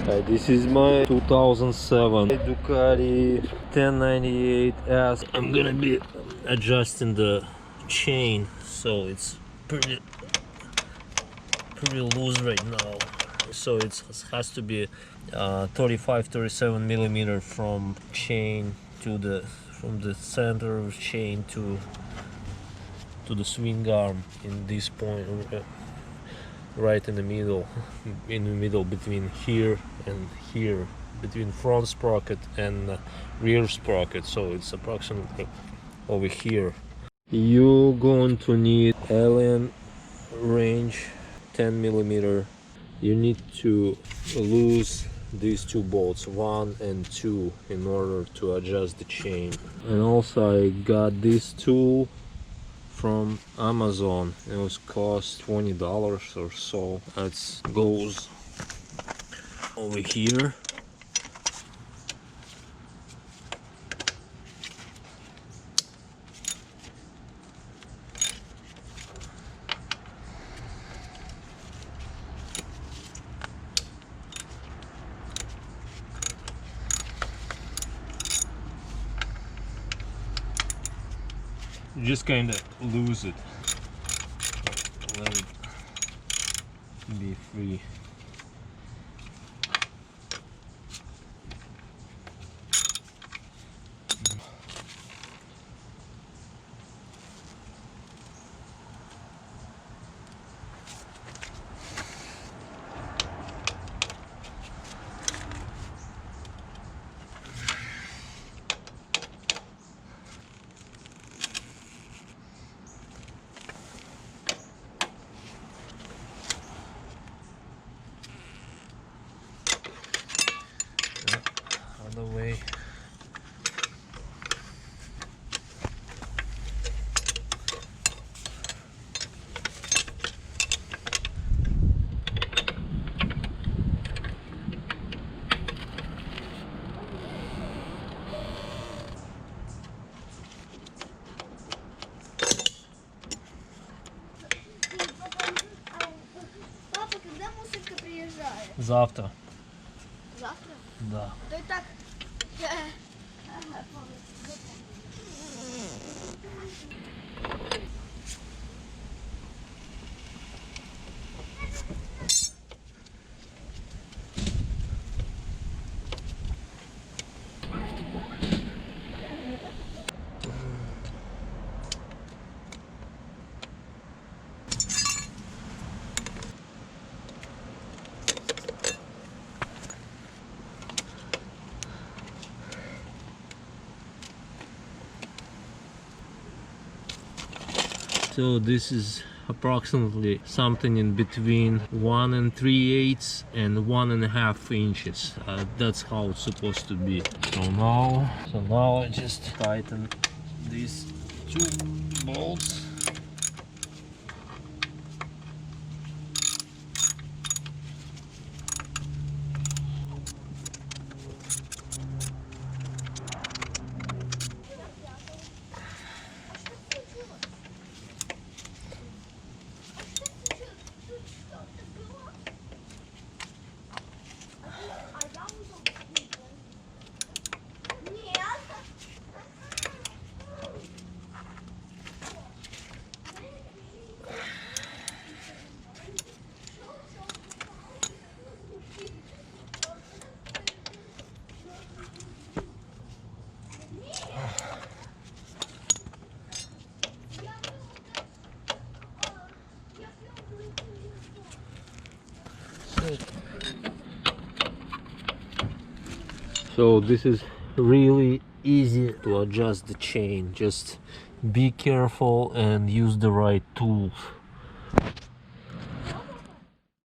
This is my 2007 Ducati 1098S. I'm gonna be adjusting the chain, so it's pretty loose right now. So it has to be 35-37 millimeter from chain to from the center of chain to the swing arm in this point, right in the middle between here and here, between front sprocket and rear sprocket. So it's approximately over here. You're going to need alien range 10 millimeter. You need to lose these two bolts, 1 and 2, in order to adjust the chain. And also I got this tool from Amazon. It was cost $20 or so. It goes over here. You just kind of lose it, let it be free. Other way. Папа, когда мусорка приезжает? Завтра. Завтра? Да. То и так. So this is approximately something in between 1 3/8 and 1.5 inches. That's how it's supposed to be. So now I just tighten these two bolts. So this is really easy to adjust the chain. Just be careful and use the right tools.